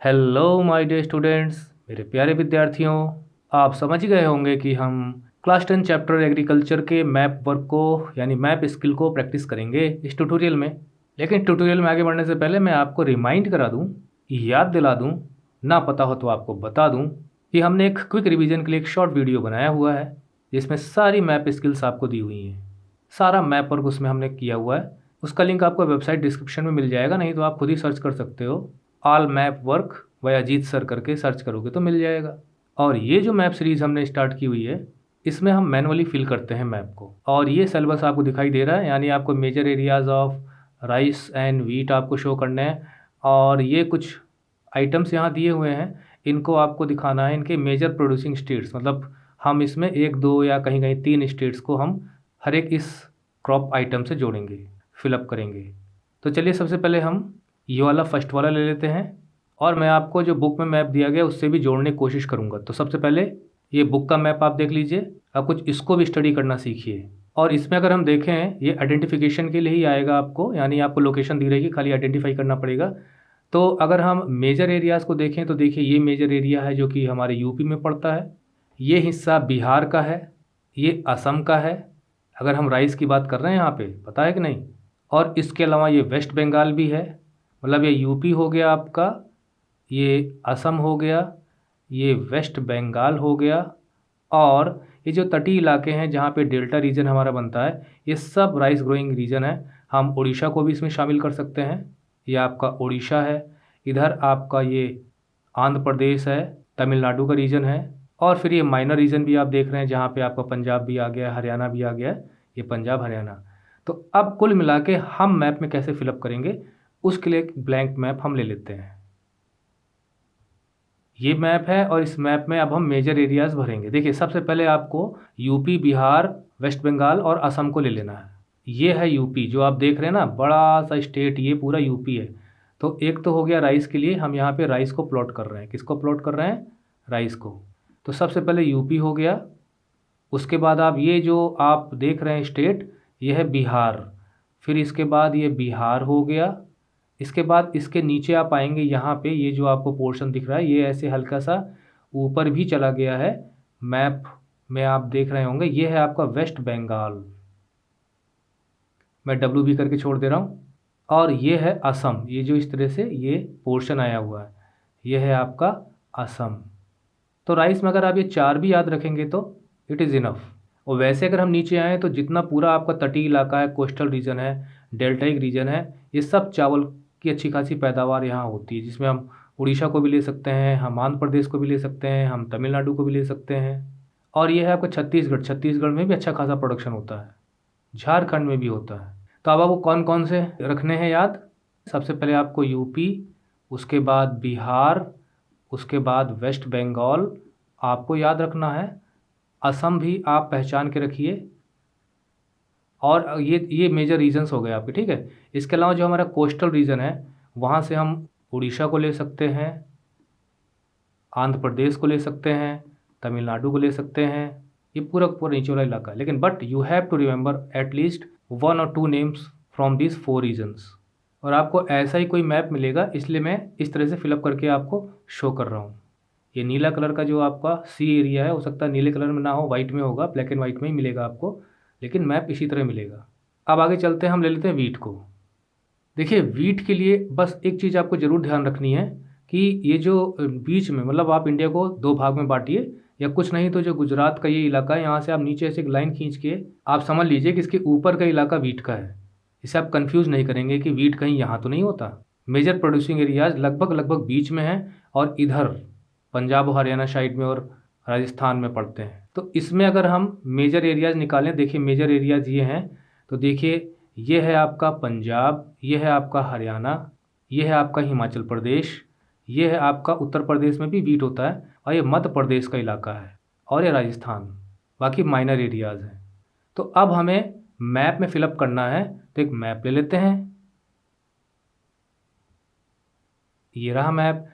Hello my dear students, मेरे प्यारे विद्यार्थियों। आप समझ गए होंगे कि हम क्लास 10 चैप्टर एग्रीकल्चर के मैप वर्क को यानी मैप स्किल को प्रैक्टिस करेंगे इस ट्यूटोरियल में। लेकिन ट्यूटोरियल में आगे बढ़ने से पहले मैं आपको रिमाइंड करा दूं, याद दिला दूं, ना पता हो तो आपको बता दूं कि हमने एक क्विक रिवीजन के लिए एक शॉर्ट वीडियो बनाया हुआ है जिसमें सारी मैप स्किल्स आपको दी हुई हैं। सारा मैप वर्क उसमें हमने किया हुआ है। उसका लिंक आपको वेबसाइट डिस्क्रिप्शन में मिल जाएगा, नहीं तो आप खुद ही सर्च कर सकते हो। ऑल मैप वर्क वया अजीत सर करके सर्च करोगे तो मिल जाएगा। और ये जो मैप सीरीज़ हमने स्टार्ट की हुई है इसमें हम मैनुअली फिल करते हैं मैप को। और ये सिलेबस आपको दिखाई दे रहा है, यानी आपको major areas of rice and wheat आपको शो करने हैं। और ये कुछ आइटम्स यहाँ दिए हुए हैं, इनको आपको दिखाना है, इनके मेजर प्रोड्यूसिंग स्टेट्स, मतलब हम इसमें एक दो या कहीं कहीं तीन स्टेट्स को हम हर एक इस क्रॉप आइटम से जोड़ेंगे, फिलअप करेंगे। तो चलिए सबसे पहले हम ये वाला फर्स्ट वाला ले लेते हैं और मैं आपको जो बुक में मैप दिया गया उससे भी जोड़ने की कोशिश करूँगा। तो सबसे पहले ये बुक का मैप आप देख लीजिए, अब कुछ इसको भी स्टडी करना सीखिए। और इसमें अगर हम देखें ये आइडेंटिफिकेशन के लिए ही आएगा आपको, यानी आपको लोकेशन दी रहेगी, खाली आइडेंटिफाई करना पड़ेगा। तो अगर हम मेजर एरियाज़ को देखें तो देखिए ये मेजर एरिया है जो कि हमारे यूपी में पड़ता है, ये हिस्सा बिहार का है, ये असम का है। अगर हम राइस की बात कर रहे हैं यहाँ पे, पता है कि नहीं। और इसके अलावा ये वेस्ट बंगाल भी है, मतलब ये यूपी हो गया आपका, ये असम हो गया, ये वेस्ट बंगाल हो गया। और ये जो तटीय इलाके हैं जहाँ पे डेल्टा रीजन हमारा बनता है, ये सब राइस ग्रोइंग रीजन है। हम उड़ीसा को भी इसमें शामिल कर सकते हैं, ये आपका उड़ीसा है। इधर आपका ये आंध्र प्रदेश है, तमिलनाडु का रीजन है। और फिर ये माइनर रीजन भी आप देख रहे हैं जहाँ पे आपका पंजाब भी आ गया, हरियाणा भी आ गया, ये पंजाब हरियाणा। तो अब कुल मिला के हम मैप में कैसे फिलअप करेंगे उसके लिए एक ब्लैंक मैप हम ले लेते हैं। ये मैप है और इस मैप में अब हम मेजर एरियाज़ भरेंगे। देखिए सबसे पहले आपको यूपी, बिहार, वेस्ट बंगाल और असम को ले लेना है। ये है यूपी जो आप देख रहे हैं ना, बड़ा सा स्टेट, ये पूरा यूपी है। तो एक तो हो गया राइस के लिए, हम यहाँ पे राइस को प्लॉट कर रहे हैं। किसको प्लॉट कर रहे हैं? राइस को। तो सबसे पहले यूपी हो गया, उसके बाद आप ये जो आप देख रहे हैं स्टेट, ये है बिहार। फिर इसके बाद ये बिहार हो गया। इसके बाद इसके नीचे आप आएंगे, यहाँ पे ये जो आपको पोर्शन दिख रहा है ये ऐसे हल्का सा ऊपर भी चला गया है। मैप में आप देख रहे होंगे ये है आपका वेस्ट बंगाल, मैं डब्ल्यू भी करके छोड़ दे रहा हूँ। और ये है असम, ये जो इस तरह से ये पोर्शन आया हुआ है ये है आपका असम। तो राइस में अगर आप ये चार भी याद रखेंगे तो इट इज़ इनफ। और वैसे अगर हम नीचे आएँ तो जितना पूरा आपका तटीय इलाका है, कोस्टल रीजन है, डेल्टाइक रीजन है, ये सब चावल की अच्छी खासी पैदावार यहाँ होती है, जिसमें हम उड़ीसा को भी ले सकते हैं, हम आंध्र प्रदेश को भी ले सकते हैं, हम तमिलनाडु को भी ले सकते हैं। और ये है आपका छत्तीसगढ़, छत्तीसगढ़ में भी अच्छा खासा प्रोडक्शन होता है, झारखंड में भी होता है। तो अब आपको कौन कौन से रखने हैं याद? सबसे पहले आपको यूपी, उसके बाद बिहार, उसके बाद वेस्ट बंगाल आपको याद रखना है। असम भी आप पहचान के रखिए। और ये मेजर रीजन्स हो गए आपके, ठीक है। इसके अलावा जो हमारा कोस्टल रीजन है वहाँ से हम उड़ीसा को ले सकते हैं, आंध्र प्रदेश को ले सकते हैं, तमिलनाडु को ले सकते हैं, ये पूरा पूरा नीचे वाला इलाका है। लेकिन but you have to remember at least 1 और 2 नेम्स फ्रॉम दिस 4 रीजन्स। और आपको ऐसा ही कोई मैप मिलेगा, इसलिए मैं इस तरह से फिलअप करके आपको शो कर रहा हूँ। ये नीला कलर का जो आपका सी एरिया है, हो सकता है नीले कलर में ना हो, वाइट में होगा, ब्लैक एंड वाइट में ही मिलेगा आपको, लेकिन मैप इसी तरह मिलेगा। अब आगे चलते हैं, हम ले लेते हैं वीट को। देखिए वीट के लिए बस एक चीज़ आपको ज़रूर ध्यान रखनी है कि ये जो बीच में, मतलब आप इंडिया को 2 भाग में बांटिए, या कुछ नहीं तो जो गुजरात का ये इलाका है यहाँ से आप नीचे ऐसे एक लाइन खींच के आप समझ लीजिए कि इसके ऊपर का इलाका वीट का है। इसे आप कंफ्यूज नहीं करेंगे कि वीट कहीं यहाँ तो नहीं होता। मेजर प्रोड्यूसिंग एरियाज लगभग लगभग बीच में है और इधर पंजाब और हरियाणा साइड में और राजस्थान में पड़ते हैं। तो इसमें अगर हम मेजर एरियाज़ निकालें, देखिए मेजर एरियाज़ ये हैं, तो देखिए ये है आपका पंजाब, ये है आपका हरियाणा, ये है आपका हिमाचल प्रदेश, ये है आपका उत्तर प्रदेश में भी वीट होता है, और ये मध्य प्रदेश का इलाका है, और ये राजस्थान। बाकी माइनर एरियाज़ हैं। तो अब हमें मैप में फिलअप करना है, तो एक मैप ले लेते हैं, ये रहा मैप।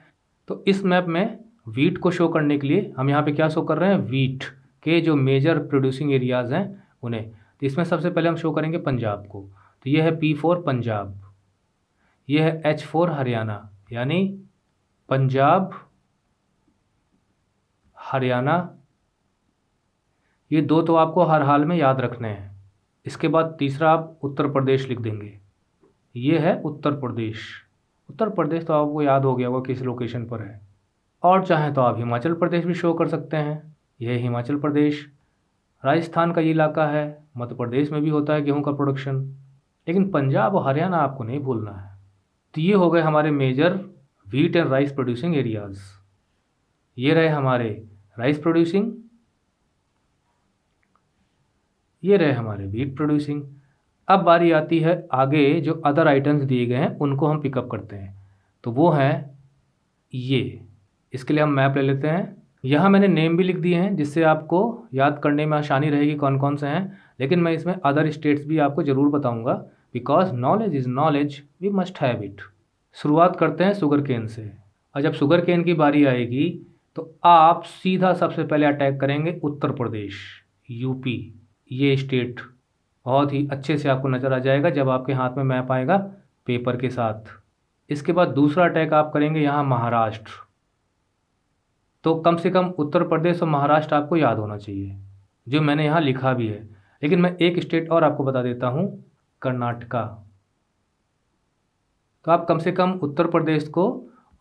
तो इस मैप में वीट को शो करने के लिए हम यहाँ पे क्या शो कर रहे हैं? वीट के जो मेजर प्रोड्यूसिंग एरियाज़ हैं उन्हें। तो इसमें सबसे पहले हम शो करेंगे पंजाब को। तो ये है P4 पंजाब, ये है H4 हरियाणा, यानी पंजाब, हरियाणा, ये दो तो आपको हर हाल में याद रखने हैं। इसके बाद तीसरा आप उत्तर प्रदेश लिख देंगे। ये है उत्तर प्रदेश। उत्तर प्रदेश तो आपको याद हो गया होगा किस लोकेशन पर है। और चाहें तो आप हिमाचल प्रदेश भी शो कर सकते हैं। यह है हिमाचल प्रदेश। राजस्थान का ये इलाका है। मध्य प्रदेश में भी होता है गेहूं का प्रोडक्शन। लेकिन पंजाब और हरियाणा आपको नहीं भूलना है। तो ये हो गए हमारे major wheat and rice producing areas. ये रहे हमारे राइस प्रोड्यूसिंग, ये रहे हमारे व्हीट प्रोड्यूसिंग। अब बारी आती है आगे जो अदर आइटम्स दिए गए हैं उनको हम पिकअप करते हैं। तो वो हैं ये। इसके लिए हम मैप ले लेते हैं। यहाँ मैंने नेम भी लिख दिए हैं जिससे आपको याद करने में आसानी रहेगी कौन कौन से हैं। लेकिन मैं इसमें अदर स्टेट्स भी आपको ज़रूर बताऊँगा, because knowledge is knowledge, we must have it. शुरुआत करते हैं शुगर केन से। और जब शुगर केन की बारी आएगी तो आप सीधा सबसे पहले अटैक करेंगे उत्तर प्रदेश, यूपी। ये स्टेट बहुत ही अच्छे से आपको नज़र आ जाएगा जब आपके हाथ में मैप आएगा पेपर के साथ। इसके बाद दूसरा अटैक आप करेंगे यहाँ महाराष्ट्र। तो कम से कम उत्तर प्रदेश और महाराष्ट्र आपको याद होना चाहिए, जो मैंने यहाँ लिखा भी है। लेकिन मैं एक स्टेट और आपको बता देता हूँ, कर्नाटका। तो आप कम से कम उत्तर प्रदेश को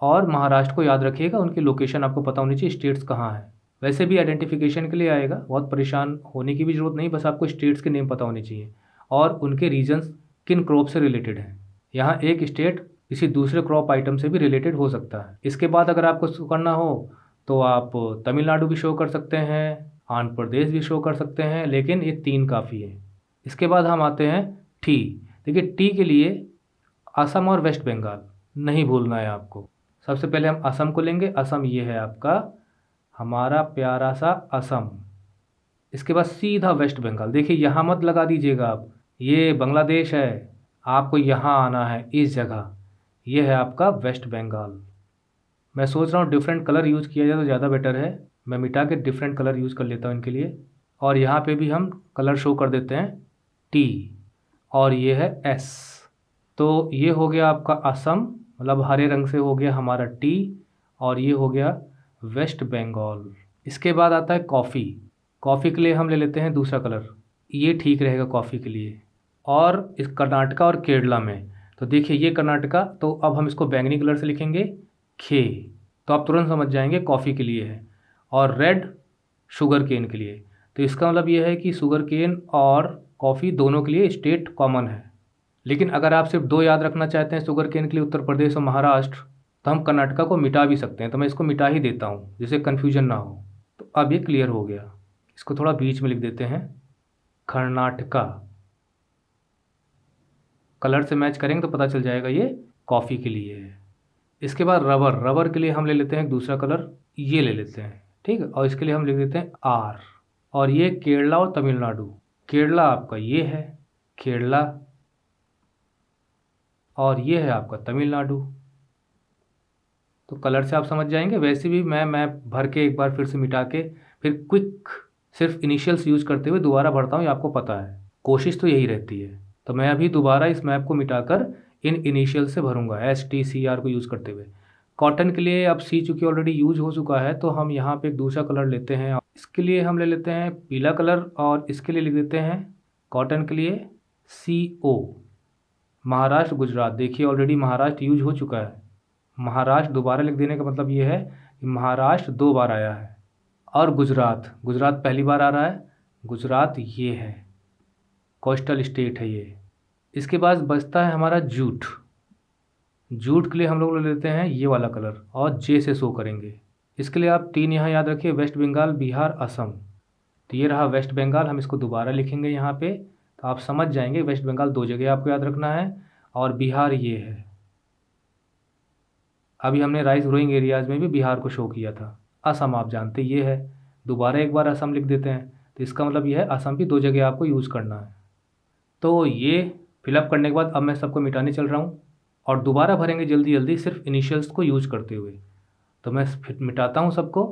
और महाराष्ट्र को याद रखिएगा, उनकी लोकेशन आपको पता होनी चाहिए, स्टेट्स कहाँ हैं। वैसे भी आइडेंटिफिकेशन के लिए आएगा, बहुत परेशान होने की भी ज़रूरत नहीं, बस आपको स्टेट्स के नेम पता होने चाहिए और उनके रीजन्स किन क्रॉप से रिलेटेड हैं। यहाँ एक स्टेट किसी दूसरे क्रॉप आइटम से भी रिलेटेड हो सकता है। इसके बाद अगर आपको करना हो तो आप तमिलनाडु भी शो कर सकते हैं, आंध्र प्रदेश भी शो कर सकते हैं, लेकिन ये 3 काफ़ी है। इसके बाद हम आते हैं टी। देखिए टी के लिए असम और वेस्ट बंगाल नहीं भूलना है आपको। सबसे पहले हम असम को लेंगे। असम ये है आपका हमारा प्यारा सा असम। इसके बाद सीधा वेस्ट बंगाल। देखिए यहाँ मत लगा दीजिएगा आप, ये बांग्लादेश है, आपको यहाँ आना है इस जगह। ये है आपका वेस्ट बंगाल। मैं सोच रहा हूँ डिफरेंट कलर यूज़ किया जाए तो ज़्यादा बेटर है। मैं मिटा के डिफरेंट कलर यूज़ कर लेता हूँ इनके लिए। और यहाँ पे भी हम कलर शो कर देते हैं टी, और ये है एस। तो ये हो गया आपका असम, मतलब हरे रंग से हो गया हमारा टी, और ये हो गया वेस्ट बंगाल। इसके बाद आता है कॉफ़ी। कॉफ़ी के लिए हम ले लेते हैं दूसरा कलर, ये ठीक रहेगा कॉफ़ी के लिए। और इस कर्नाटका और केरला में, तो देखिए ये कर्नाटका, तो अब हम इसको बैंगनी कलर से लिखेंगे खे, तो आप तुरंत समझ जाएंगे कॉफ़ी के लिए है। और रेड शुगर केन के लिए। तो इसका मतलब ये है कि शुगर केन और कॉफ़ी दोनों के लिए स्टेट कॉमन है। लेकिन अगर आप सिर्फ 2 याद रखना चाहते हैं शुगर केन के लिए, उत्तर प्रदेश और महाराष्ट्र, तो हम कर्नाटका को मिटा भी सकते हैं। तो मैं इसको मिटा ही देता हूँ जिससे कन्फ्यूजन ना हो। तो अब ये क्लियर हो गया। इसको थोड़ा बीच में लिख देते हैं कर्नाटका। कलर से मैच करेंगे तो पता चल जाएगा ये कॉफ़ी के लिए है। इसके बाद रबर। रबर के लिए हम ले लेते हैं दूसरा कलर, ये ले लेते हैं, ठीक है। और इसके लिए हम लिख देते हैं आर। और ये केरला और तमिलनाडु। केरला आपका ये है केरला, और ये है आपका तमिलनाडु। तो कलर से आप समझ जाएंगे। वैसे भी मैं मैप भर के एक बार फिर से मिटा के फिर क्विक सिर्फ इनिशियल्स यूज़ करते हुए दोबारा भरता हूँ, ये आपको पता है, कोशिश तो यही रहती है। तो मैं अभी दोबारा इस मैप को मिटाकर इन इनिशियल से भरूंगा, STCR को यूज़ करते हुए। कॉटन के लिए अब सी चूँकि ऑलरेडी यूज हो चुका है, तो हम यहाँ पे एक दूसरा कलर लेते हैं। इसके लिए हम ले लेते हैं पीला कलर, और इसके लिए लिख देते हैं कॉटन के लिए CO। महाराष्ट्र गुजरात, देखिए ऑलरेडी महाराष्ट्र यूज हो चुका है। महाराष्ट्र दोबारा लिख देने का मतलब ये है कि महाराष्ट्र 2 बार आया है। और गुजरात, गुजरात पहली बार आ रहा है। गुजरात ये है, कोस्टल स्टेट है ये। इसके बाद बचता है हमारा जूट। जूट के लिए हम लोग ले लेते हैं ये वाला कलर, और जे से शो करेंगे। इसके लिए आप 3 यहाँ याद रखिए, वेस्ट बंगाल, बिहार, असम। तो ये रहा वेस्ट बंगाल। हम इसको दोबारा लिखेंगे यहाँ पे, तो आप समझ जाएंगे वेस्ट बंगाल 2 जगह आपको याद रखना है, और बिहार ये है। अभी हमने राइस ग्रोइंग एरियाज़ में भी बिहार को शो किया था। असम आप जानते ये है, दोबारा एक बार असम लिख देते हैं। तो इसका मतलब ये है असम भी 2 जगह आपको यूज़ करना है। तो ये फिलअप करने के बाद अब मैं सबको मिटाने चल रहा हूँ, और दोबारा भरेंगे जल्दी जल्दी सिर्फ इनिशियल्स को यूज़ करते हुए। तो मैं फिर मिटाता हूँ सबको।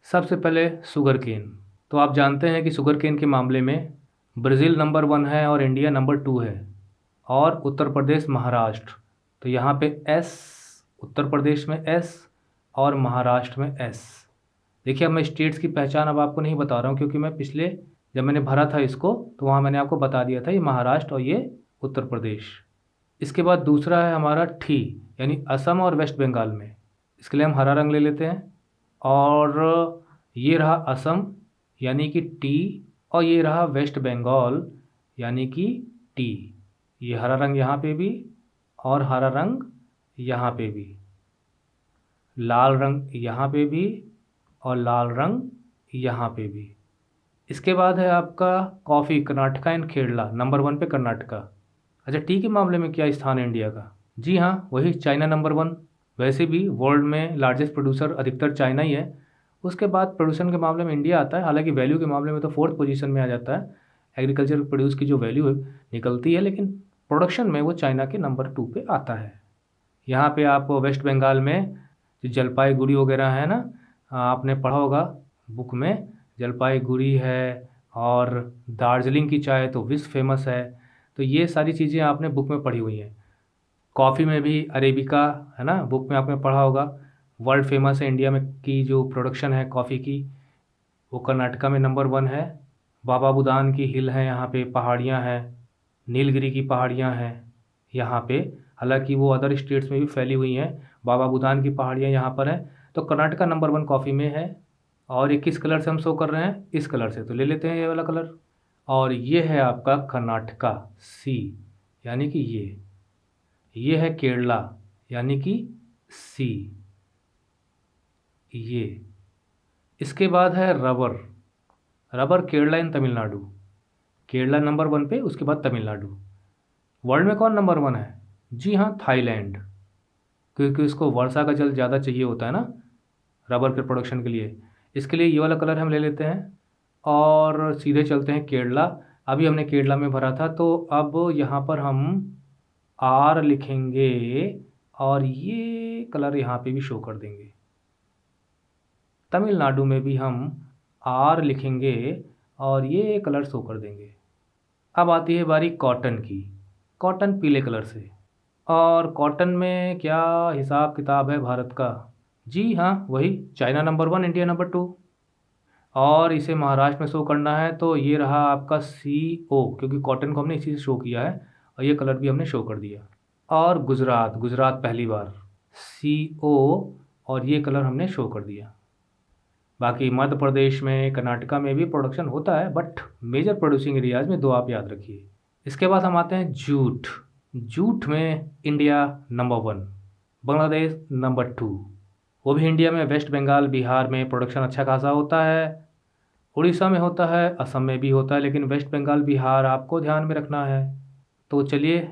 सबसे पहले शुगर केन। तो आप जानते हैं कि शुगर केन के मामले में ब्राज़ील नंबर 1 है और इंडिया नंबर 2 है, और उत्तर प्रदेश, महाराष्ट्र। तो यहाँ पे S उत्तर प्रदेश में एस और महाराष्ट्र में एस। देखिए अब मैं स्टेट्स की पहचान अब आपको नहीं बता रहा हूँ, क्योंकि मैं पिछले जब मैंने भरा था इसको तो वहाँ मैंने आपको बता दिया था ये महाराष्ट्र और ये उत्तर प्रदेश। इसके बाद दूसरा है हमारा ठी, यानी असम और वेस्ट बंगाल में। इसके लिए हम हरा रंग ले लेते हैं, और ये रहा असम यानी कि टी, और ये रहा वेस्ट बंगाल यानी कि टी। ये हरा रंग यहाँ पे भी और हरा रंग यहाँ पे भी, लाल रंग यहाँ पे भी और लाल रंग यहाँ पे भी। इसके बाद है आपका coffee, Karnataka and Kerala. Number 1 पे कर्नाटका। अच्छा टी के मामले में क्या स्थान है इंडिया का? जी हाँ, वही चाइना नंबर 1। वैसे भी वर्ल्ड में लार्जेस्ट प्रोड्यूसर अधिकतर चाइना ही है। उसके बाद प्रोड्यूसन के मामले में इंडिया आता है, हालांकि वैल्यू के मामले में तो 4th पोजीशन में आ जाता है। एग्रीकल्चर प्रोड्यूस की जो वैल्यू है निकलती है, लेकिन प्रोडक्शन में वो चाइना के नंबर 2 पे आता है। यहाँ पे आप वेस्ट बंगाल में जो जलपाईगुड़ी वगैरह है ना, आपने पढ़ा होगा बुक में, जलपाईगुड़ी है और दार्जिलिंग की चाय तो विश्व फेमस है। तो ये सारी चीज़ें आपने बुक में पढ़ी हुई हैं। कॉफ़ी में भी अरेबिका है ना, बुक में आपने पढ़ा होगा। वर्ल्ड फेमस है इंडिया में की जो प्रोडक्शन है कॉफ़ी की, वो कर्नाटका में नंबर 1 है। बाबा बुदान की हिल है, यहाँ पे पहाड़ियाँ हैं, नीलगिरी की पहाड़ियाँ हैं यहाँ पे, हालांकि वो अदर स्टेट्स में भी फैली हुई हैं। बाबा बुदान की पहाड़ियाँ यहाँ पर हैं। तो कर्नाटका नंबर 1 कॉफ़ी में है। और ये किस कलर से हम शो कर रहे हैं? इस कलर से। तो ले लेते हैं ये वाला कलर, और ये है आपका कर्नाटका सी यानी कि ये है केरला यानी कि सी, ये। इसके बाद है rubber Kerala and Tamil Nadu. Kerala number 1 पे, उसके बाद तमिलनाडु। वर्ल्ड में कौन नंबर 1 है? जी हाँ, थाईलैंड, क्योंकि उसको वर्षा का जल ज़्यादा चाहिए होता है ना रबर के प्रोडक्शन के लिए। इसके लिए ये वाला कलर हम ले लेते हैं और सीधे चलते हैं केरला। अभी हमने केरला में भरा था, तो अब यहाँ पर हम आर लिखेंगे और ये कलर यहाँ पे भी शो कर देंगे। तमिलनाडु में भी हम आर लिखेंगे और ये कलर शो कर देंगे। अब आती है बारी कॉटन की। कॉटन पीले कलर से। और कॉटन में क्या हिसाब किताब है भारत का? जी हाँ, वही चाइना नंबर 1, इंडिया नंबर 2। और इसे महाराष्ट्र में शो करना है, तो ये रहा आपका CO, क्योंकि कॉटन को हमने इसी से शो किया है, और ये कलर भी हमने शो कर दिया। और गुजरात पहली बार CO, और ये कलर हमने शो कर दिया। बाकी मध्य प्रदेश में, कर्नाटका में भी प्रोडक्शन होता है, बट मेजर प्रोड्यूसिंग एरियाज में 2 आप याद रखिए। इसके बाद हम आते हैं जूट में इंडिया नंबर 1, बांग्लादेश नंबर 2। वो भी इंडिया में वेस्ट बंगाल, बिहार में प्रोडक्शन अच्छा खासा होता है। उड़ीसा में होता है, असम में भी होता है, लेकिन वेस्ट बंगाल, बिहार आपको ध्यान में रखना है। तो चलिए,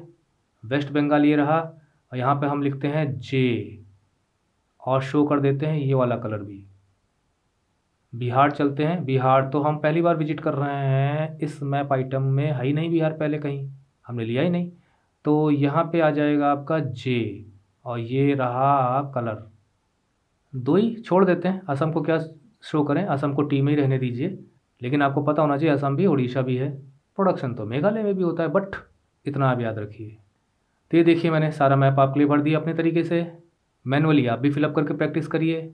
वेस्ट बंगाल ये रहा, और यहाँ पे हम लिखते हैं J और शो कर देते हैं ये वाला कलर भी। बिहार चलते हैं। बिहार तो हम पहली बार विजिट कर रहे हैं, इस मैप आइटम में है ही नहीं बिहार, पहले कहीं हमने लिया ही नहीं। तो यहाँ पे आ जाएगा आपका J, और ये रहा कलर। 2 ही छोड़ देते हैं, असम को क्या शो करें, असम को टी में ही रहने दीजिए। लेकिन आपको पता होना चाहिए असम भी, उड़ीसा भी है। प्रोडक्शन तो मेघालय में भी होता है, बट इतना आप याद रखिए। तो ये देखिए, मैंने सारा मैप आपके लिए भर दिया अपने तरीके से। मैनुअली आप भी फिलअप करके प्रैक्टिस करिए।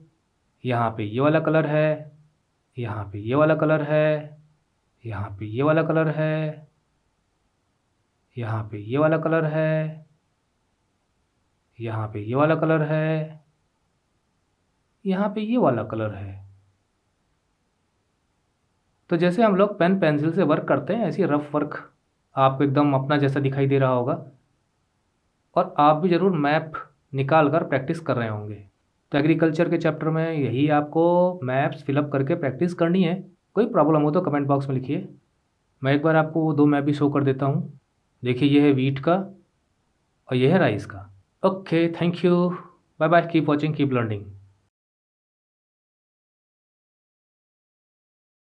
यहाँ पे ये वाला कलर है, यहाँ पे ये वाला कलर है, यहाँ पे ये वाला कलर है, यहाँ पे ये वाला कलर है, यहाँ पे ये वाला कलर है, यहाँ पे ये वाला कलर है। तो जैसे हम लोग पेन पेंसिल से वर्क करते हैं, ऐसी रफ वर्क आपको एकदम अपना जैसा दिखाई दे रहा होगा, और आप भी ज़रूर मैप निकाल कर प्रैक्टिस कर रहे होंगे। तो एग्रीकल्चर के चैप्टर में यही आपको मैप्स फिलअप करके प्रैक्टिस करनी है। कोई प्रॉब्लम हो तो कमेंट बॉक्स में लिखिए। मैं एक बार आपको वो 2 मैप भी शो कर देता हूँ। देखिए, ये है वीट का और ये है राइस का। Okay, thank you, bye bye, keep watching, keep learning.